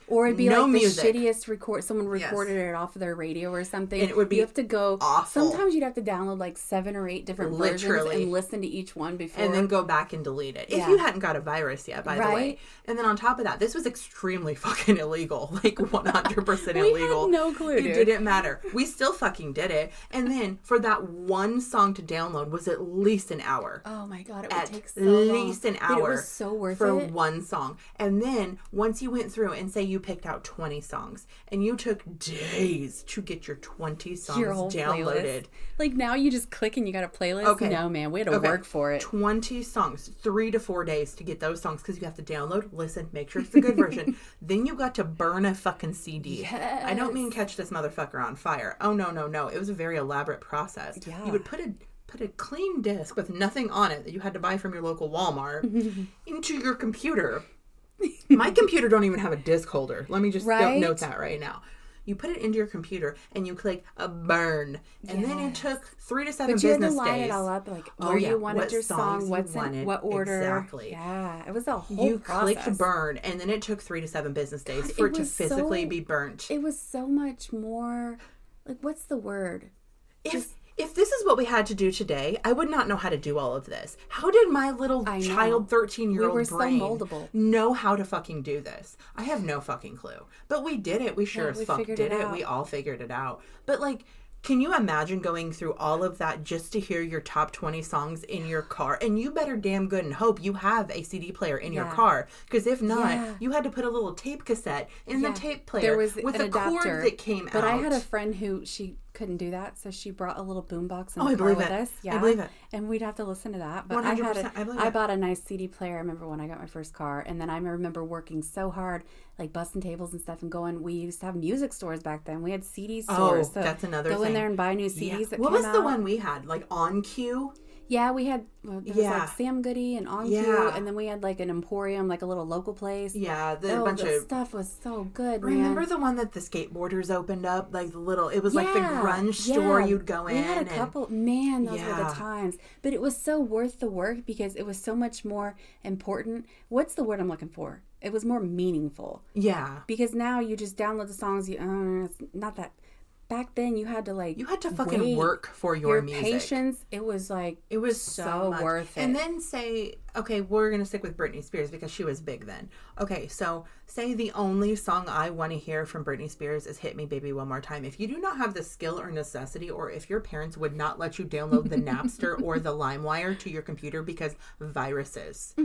Or it'd be no like music. The shittiest record. Someone recorded it off of their radio or something. And it would be you have to go awful. Sometimes you'd have to download like 7 or 8 different versions and listen to each one before. And then go back and delete it. If you hadn't got a virus yet, by the way. And then on top of that, this was extremely fucking illegal. Like 100% illegal. We had no clue, It dude. didn't matter. We still fucking did it. And then for that one song to download was at least an hour. Oh my God, it would take so long. At least an hour. But it was so worth for it. one song. And then once you went through and say you picked out 20 songs and you took days to get your 20 songs your whole downloaded. Playlist. Like now you just click and you got a playlist. Okay. No, man, we had to work for it. 20 songs, 3 to 4 days to get those songs because you have to download, listen, make sure it's the good version. Then you got to burn a fucking CD. Yes. I don't mean catch this motherfucker on fire. Oh, no. It was a very elaborate process. Yeah. You would put a clean disc with nothing on it that you had to buy from your local Walmart into your computer. My computer don't even have a disc holder. Let me just note that right now. You put it into your computer and you click a burn. And then it took 3 to 7 business days. But you had to line it all up, like where you wanted your song, what's in what order. Exactly. Yeah, it was a whole process. You clicked burn, and then it took 3 to 7 business days for it to physically be burnt. It was so much more, like, what's the word? If this is what we had to do today, I would not know how to do all of this. How did my little child 13-year-old brain know how to fucking do this? I have no fucking clue. But we did it. We sure as fuck did it. We all figured it out. But like, can you imagine going through all of that just to hear your top 20 songs in your car? And you better damn good and hope you have a CD player in your car. Because if not, you had to put a little tape cassette in the tape player there was with an a cord adapter, that came out. But I had a friend who she couldn't do that, so she brought a little boombox in the I car believe with it. us. Yeah, I believe it. And we'd have to listen to that. But 100%, I believe I it. bought a nice CD player. I remember when I got my first car, and then I remember working so hard, like busting tables and stuff, and going. We used to have music stores back then. We had CD stores. Oh, so that's another thing. Go in there and buy new CDs. That what came was out. the one we had? Like On Cue? Yeah, we had there was like Sam Goody and On Cue, and then we had like an Emporium, like a little local place. Yeah, the stuff was so good. Remember man. the one that the skateboarders opened up, like the little? It was like the grunge store you'd go in. We had a couple. Man, those were the times. But it was so worth the work because it was so much more important. What's the word I'm looking for? It was more meaningful. Yeah, because now you just download the songs. It's not that. Back then, you had to fucking work for your music. Patience. It was so worth it. And then say, okay, we're gonna stick with Britney Spears because she was big then. Okay, so say the only song I want to hear from Britney Spears is "Hit Me, Baby, One More Time." If you do not have the skill or necessity, or if your parents would not let you download the Napster or the LimeWire to your computer because viruses.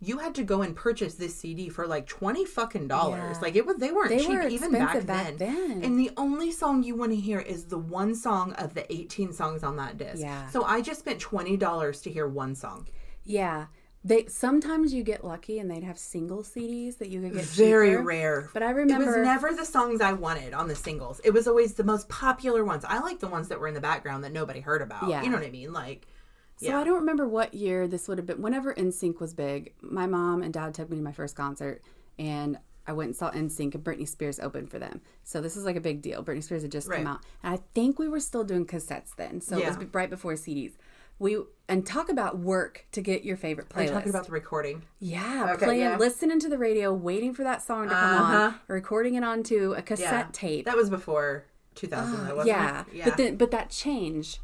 you had to go and purchase this CD for like $20 fucking dollars. Yeah. Like they weren't They cheap were even back expensive then. And the only song you want to hear is the one song of the 18 songs on that disc. Yeah. So I just spent $20 to hear one song. Yeah. Sometimes you get lucky and they'd have single CDs that you could get Very cheaper. rare. But I remember... It was never the songs I wanted on the singles. It was always the most popular ones. I like the ones that were in the background that nobody heard about. Yeah. You know what I mean? Like, So I don't remember what year this would have been. Whenever NSYNC was big, my mom and dad took me to my first concert, and I went and saw NSYNC, and Britney Spears opened for them. So this was like a big deal. Britney Spears had just come out. And I think we were still doing cassettes then. So it was right before CDs. And talk about work to get your favorite playlist. Are you talking about the recording? Yeah, listening to the radio, waiting for that song to come on, recording it onto a cassette tape. That was before 2000, though, wasn't it? Yeah. But that change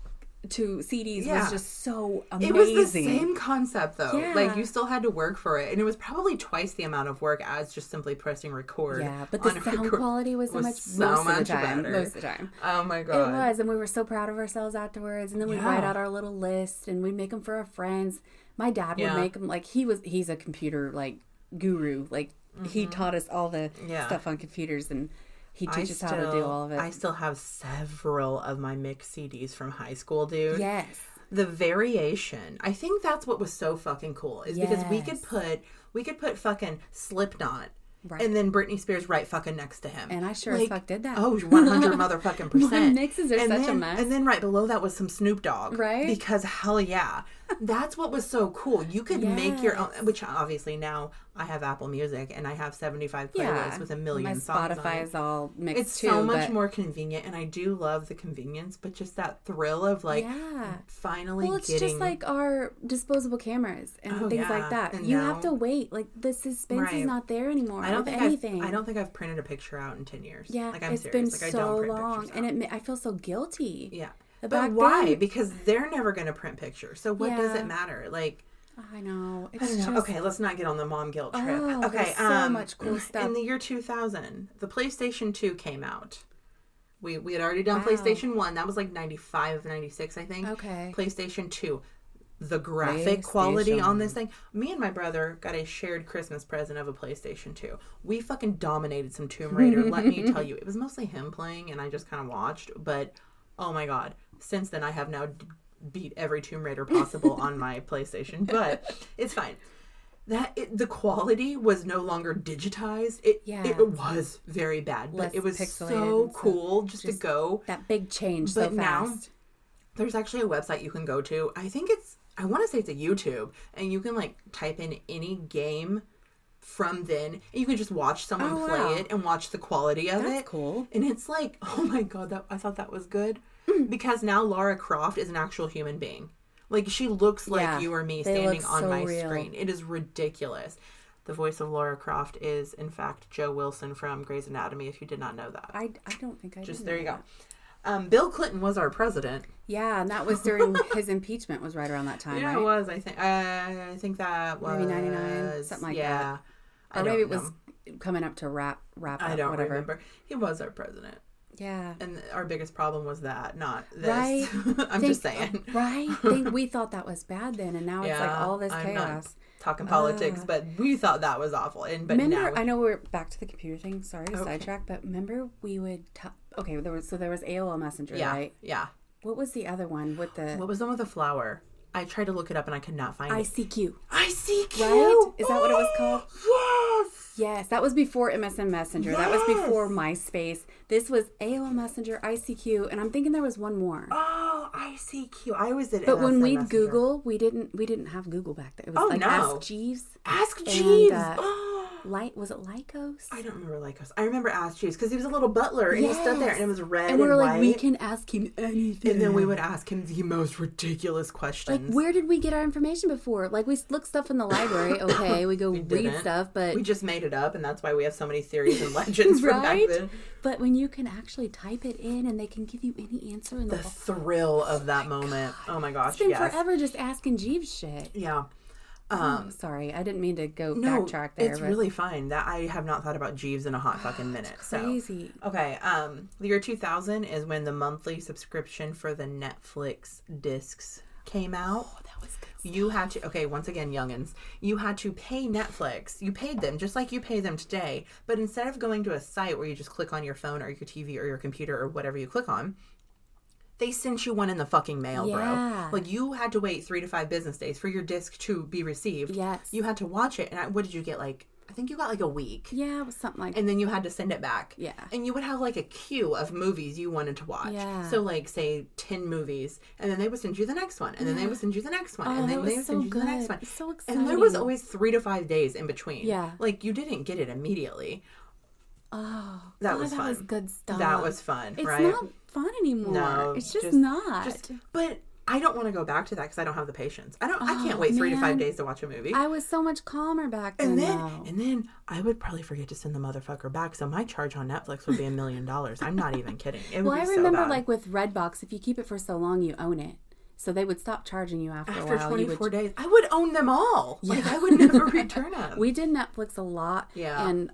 to CDs was just so amazing. It was the same concept, though. Yeah. Like, you still had to work for it. And it was probably twice the amount of work as just simply pressing record. Yeah, but the sound quality was most of the time. Oh, my God. It was. And we were so proud of ourselves afterwards. And then we'd write out our little list, and we'd make them for our friends. My dad would make them. Like, he's a computer, like, guru. Like, he taught us all the stuff on computers, and he teaches how to do all of it. I still have several of my mixed CDs from high school, dude. Yes. The variation. I think that's what was so fucking cool. Is because we could put fucking Slipknot. Right. And then Britney Spears right fucking next to him. And I sure as fuck did that. Oh, 100 motherfucking percent. My mixes are such a mess. And then right below that was some Snoop Dogg. Right. Because hell yeah. That's what was so cool. You could make your own, which obviously now I have Apple Music and I have 75 playlists with a million songs on it. My Spotify is all mixed It's so much more convenient, and I do love the convenience, but just that thrill of like finally getting... Well, it's just like our disposable cameras and things like that. And you have to wait. Like the suspense is not there anymore. I don't think I've printed a picture out in 10 years. Yeah, like, I'm it's serious. been so long, and I feel so guilty. Yeah. But why? Because they're never going to print pictures. So what does it matter? Like, I know. I don't know. Okay, let's not get on the mom guilt trip. Okay, so much cool stuff. In the year 2000, the PlayStation 2 came out. We had already done PlayStation 1. That was like 95, 96, I think. Okay. PlayStation 2. The graphic quality on this thing. Me and my brother got a shared Christmas present of a PlayStation 2. We fucking dominated some Tomb Raider. Let me tell you. It was mostly him playing, and I just kind of watched. But, oh my God. Since then, I have now beat every Tomb Raider possible on my PlayStation. But it's fine. The quality was no longer digitized. It was very bad. But it was so cool just to go. That big change but so fast. Now, there's actually a website you can go to. I want to say it's a YouTube. And you can like type in any game from then, and you can just watch someone play it and watch the quality of it. That's cool. And it's like, oh my God, I thought that was good. Because now Lara Croft is an actual human being. Like, she looks like you or me standing on my screen. It is ridiculous. The voice of Lara Croft is, in fact, Joe Wilson from Grey's Anatomy, if you did not know that. I don't think I did. Just there you go. Bill Clinton was our president. Yeah, and that was during his impeachment was right around that time, right? Yeah, it was. I think that was... Maybe 99, something like that. Or maybe it was coming up to wrap up, I don't remember. He was our president. Yeah. And our biggest problem was that, not this. Right. I'm just saying. Right. We thought that was bad then, and now it's like all this chaos. Not talking politics, but we thought that was awful. But remember, I know we're back to the computer thing. Sorry to sidetrack, but remember we would... there was AOL Messenger, right? Yeah. What was the other one with the... What was the one with the flower? I tried to look it up and I could not find it. ICQ. ICQ! Right? Is that what it was called? Yes! Yes, that was before MSN Messenger. Yes! That was before MySpace. This was AOL Messenger, ICQ, and I'm thinking there was one more. Oh, ICQ. I always did. But when we'd Google, we didn't have Google back then. It was Ask Jeeves. Ask Jeeves. Was it Lycos? I don't remember Lycos. I remember Ask Jeeves because he was a little butler and he stood there and it was red and we were like, white. we can ask him anything. And then we would ask him the most ridiculous questions. Like, where did we get our information before? Like, we look stuff in the library. Okay, we go read stuff, but we just made it up, and that's why we have so many theories and legends from back then. But when you can actually type it in and they can give you any answer in the thrill of that moment. God. Oh my gosh! It's been forever just asking Jeeves shit. Yeah. Sorry, I didn't mean to go backtrack there. It's really fine. That I have not thought about Jeeves in a hot fucking minute. It's crazy. So, okay. The year 2000 is when the monthly subscription for the Netflix discs came out. Oh, that was good stuff. You had to, okay, once again, youngins, you had to pay Netflix. You paid them just like you pay them today. But instead of going to a site where you just click on your phone or your TV or your computer or whatever you click on, they sent you one in the fucking mail, bro. Like, you had to wait 3 to 5 business days for your disc to be received. Yes. You had to watch it. And what did you get? Like, I think you got like a week. Yeah, it was something like that. And then you had to send it back. Yeah. And you would have like a queue of movies you wanted to watch. Yeah. So, like, say 10 movies. And then they would send you the next one. And then they would send you the next one. And then they would send you the next one. So exciting. And there was always 3 to 5 days in between. Yeah. Like, you didn't get it immediately. Oh, that was fun. That was good stuff. That was fun, it's right? It's not fun anymore. No, it's just not. But I don't want to go back to that because I don't have the patience. I can't wait 3 to 5 days to watch a movie. I was so much calmer back then. And then I would probably forget to send the motherfucker back, so my charge on Netflix would be $1 million. I'm not even kidding. It would be so remember bad. like with Redbox, if you keep it for so long, you own it. So they would stop charging you after a while. After 24 days, I would own them all. Yeah. Like, I would never return them. We did Netflix a lot. Yeah. And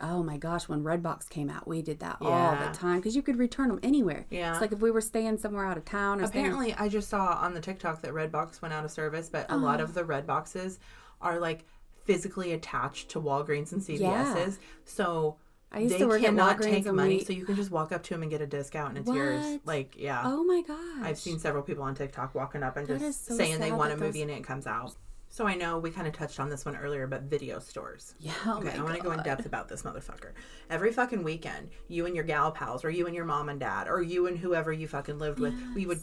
oh my gosh, when Redbox came out, we did that all the time because you could return them anywhere. Yeah. It's like if we were staying somewhere out of town or apparently I just saw on the TikTok that Redbox went out of service, but a lot of the Redboxes are like physically attached to Walgreens and CVS's. Yeah. So I used to work at Walgreens take money, so you can just walk up to them and get a discount and it's yours. Like, yeah. Oh my gosh. I've seen several people on TikTok walking up and just saying they want a movie and it comes out. So I know we kind of touched on this one earlier, but video stores. Yeah. Okay, I want to go in depth about this motherfucker. Every fucking weekend, you and your gal pals, or you and your mom and dad, or you and whoever you fucking lived with, we would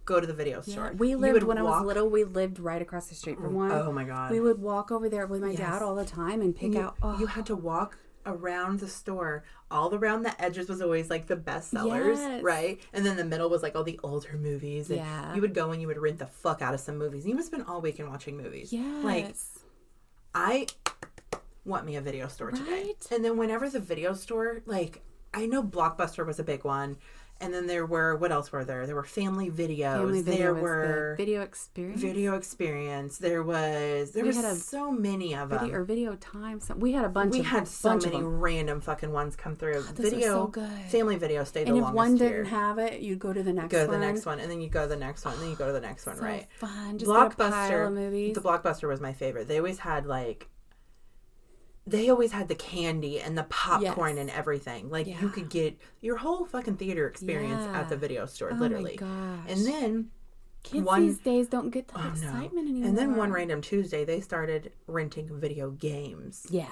go to the video store. We lived, when I was little, we lived right across the street from one. Oh my God. We would walk over there with my dad all the time and pick out. Oh. You had to walk around the store. All around the edges was always like the best sellers, right? And then the middle was like all the older movies. And you would go and you would rent the fuck out of some movies. And you would spend all weekend watching movies. Yes. Like, I want me a video store today. And then whenever the video store, like, I know Blockbuster was a big one. And then there were, what else were there? There were family videos. There were Video Experience. Video Experience. There was so many of them. Or Video Time. We had a bunch. We had so many random fucking ones come through. Video, so good. Family Video stayed the longest. And if one didn't have it, you'd go to the next one. Go to the next one, and then you go to the next one, and then you go to the next one. Right? Fun. Just Blockbuster. Get a pile of movies. The Blockbuster was my favorite. They always had like. They always had the candy and the popcorn and everything. Like, you could get your whole fucking theater experience at the video store, literally. Oh my gosh. And then... Kids these days don't get that excitement anymore. And then one random Tuesday, they started renting video games. Yeah.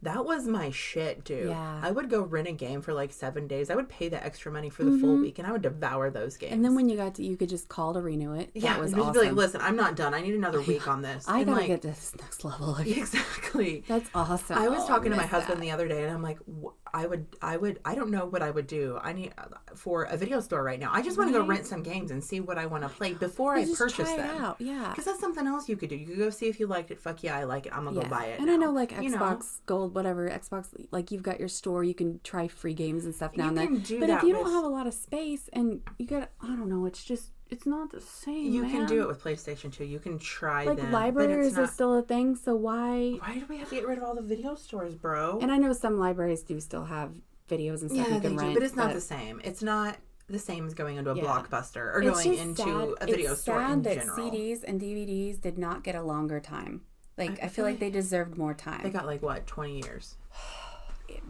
That was my shit, dude. Yeah. I would go rent a game for like 7 days. I would pay the extra money for the full week, and I would devour those games. And then when you got to, you could just call to renew it. That was awesome. Be like, listen, I'm not done. I need another week on this. I gotta get to this next level. Exactly. That's awesome. I was talking to my husband the other day, and I'm like, I don't know what I would do. I need for a video store right now. I just want to go rent some games and see what I want to play before I purchase them. Out. Yeah. Because that's something else you could do. You could go see if you liked it. Fuck yeah, I like it. I'm gonna go buy it. And now. I know, like Xbox Gold, whatever Xbox, like you've got your store. You can try free games and stuff down there. But if you don't have a lot of space and you got, I don't know, it's not the same. You can do it with PlayStation 2. You can try like them. Libraries are still a thing, so why do we have to get rid of all the video stores, bro? And I know some libraries do still have videos and stuff you can rent. But it's not the same. It's not the same as going into a Blockbuster or going into a video store in general. It's sad that CDs and DVDs did not get a longer time. Like, I feel like they deserved more time. They got like, what, 20 years?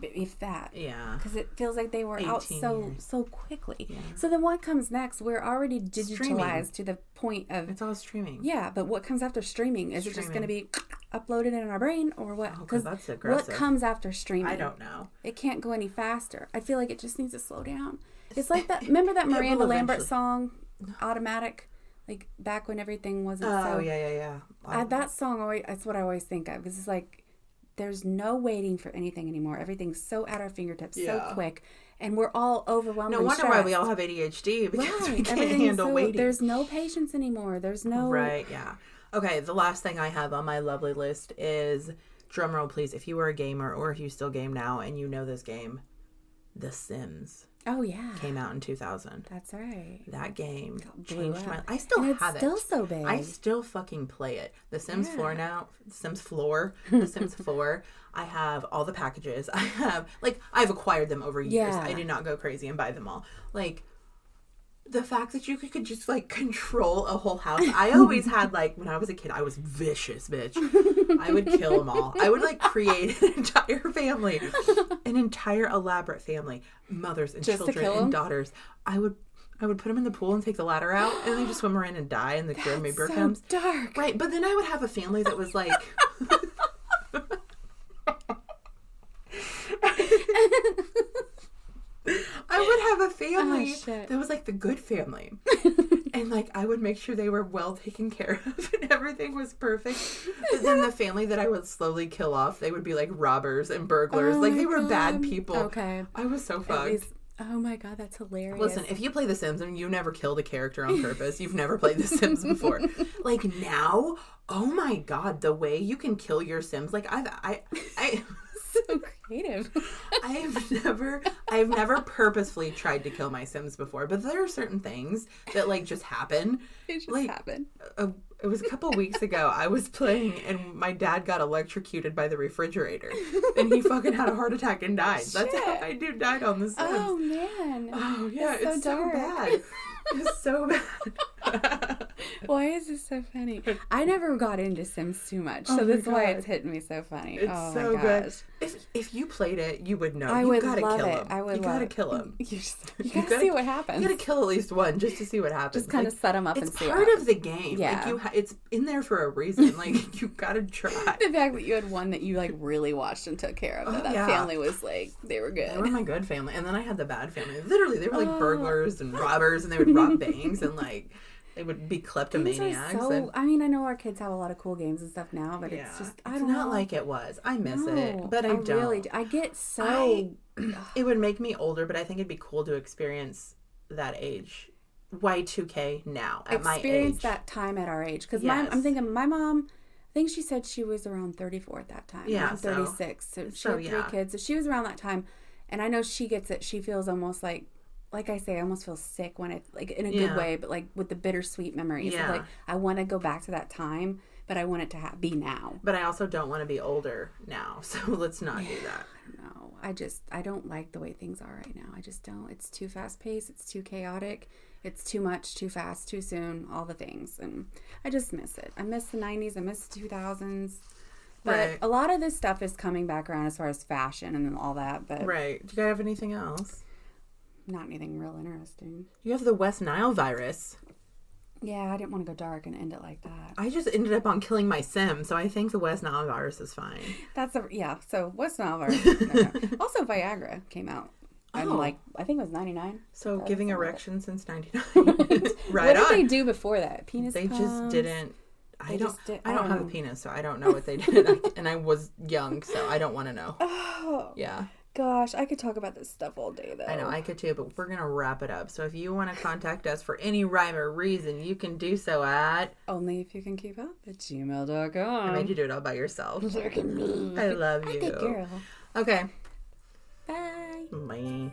If that. Yeah. Because it feels like they were out so quickly. Yeah. So then what comes next? We're already digitalized to the point of... It's all streaming. Yeah, but what comes after streaming? Is it just going to be uploaded in our brain or what? Because that's aggressive. What comes after streaming? I don't know. It can't go any faster. I feel like it just needs to slow down. It's like that... Remember that Miranda Lambert song, Automatic? Like, back when everything wasn't so... Oh, yeah. That song, that's what I always think of. Because it's like... There's no waiting for anything anymore. Everything's so at our fingertips, so quick, and we're all overwhelmed. No wonder why we all have ADHD, because we can't handle waiting. There's no patience anymore. There's no... Right, yeah. Okay, the last thing I have on my lovely list is, drumroll please, if you were a gamer, or if you still game now, and you know this game, The Sims. Oh, yeah. Came out in 2000. That's right. That game changed my life. I still have it. It's still so big. I still fucking play it. The Sims 4 now. The Sims 4. I have all the packages. I've acquired them over years. I did not go crazy and buy them all. Like, The fact that you could just, like, control a whole house. I always had, like, when I was a kid, I was vicious, bitch. I would kill them all. I would, like, create an entire family. An entire elaborate family. Mothers and just children and daughters. I would put them in the pool and take the ladder out, and they just swim around and die, and the Grim Reaper comes. Dark. Right, but then I would have a family that was, like... I would have a family that was like the good family. And like I would make sure they were well taken care of and everything was perfect. But then the family that I would slowly kill off, they would be like robbers and burglars. Like they were bad people. Okay. I was so fucked. Oh my God, that's hilarious. Listen, if you play The Sims and you never killed a character on purpose, you've never played The Sims before. Like now, oh my God, the way you can kill your Sims. Like I so creative. I've never purposefully tried to kill my Sims before, but there are certain things that like just happen. It just like, happen. It was a couple weeks ago. I was playing and my dad got electrocuted by the refrigerator, and he fucking had a heart attack and died. Shit. That's how my dude died on The Sims. Oh man. Oh yeah, it's so bad. It's so bad. Why is this so funny? I never got into Sims too much, so that's why it's hitting me so funny. It's so good. If you played it, you would know. I you would gotta love kill it. him. I would. You gotta kill him. You gotta see what happens. You gotta kill at least one just to see what happens. Just kind of set them up and see. It's part of the game. Yeah. Like it's in there for a reason. Like you gotta try. The fact that you had one that you like really watched and took care of. That family was like they were good. They were my good family, and then I had the bad family. Literally, they were like burglars and robbers, and they would rob banks and like. They would be kleptomaniacs. I mean, I know our kids have a lot of cool games and stuff now, but it's just, I don't know. It's not like it was. I miss it, but I don't. Really do. I get so... It would make me older, but I think it'd be cool to experience that age. Y2K now, at my age. Experience that time at our age. Because I'm thinking, my mom, I think she said she was around 34 at that time. Yeah, I'm 36. So she had 3 kids. So she was around that time. And I know she gets it. She feels almost like I say, I almost feel sick when it, like, in a good way, but, like, with the bittersweet memories. Yeah. So, like, I want to go back to that time, but I want it to be now. But I also don't want to be older now, so let's not do that. No, I don't like the way things are right now. I just don't. It's too fast-paced. It's too chaotic. It's too much, too fast, too soon, all the things. And I just miss it. I miss the 90s. I miss the 2000s. But a lot of this stuff is coming back around as far as fashion and all that. But right. Do you guys have anything else? Not anything real interesting. You have the West Nile virus. Yeah, I didn't want to go dark and end it like that. I just ended up on killing my sim, so I think the West Nile virus is fine. So West Nile virus. No. Also, Viagra came out. And I think it was 99. So giving erections since 99. Right. What did they do before that? Penis pumps? Just didn't. I don't have a penis, so I don't know what they did. And I was young, so I don't want to know. Oh. Yeah. Gosh, I could talk about this stuff all day, though. I know, I could too, but we're going to wrap it up. So if you want to contact us for any rhyme or reason, you can do so at... Only if you can keep up at gmail.com. I made you do it all by yourself. I love you. Good girl. Okay. Bye. Bye.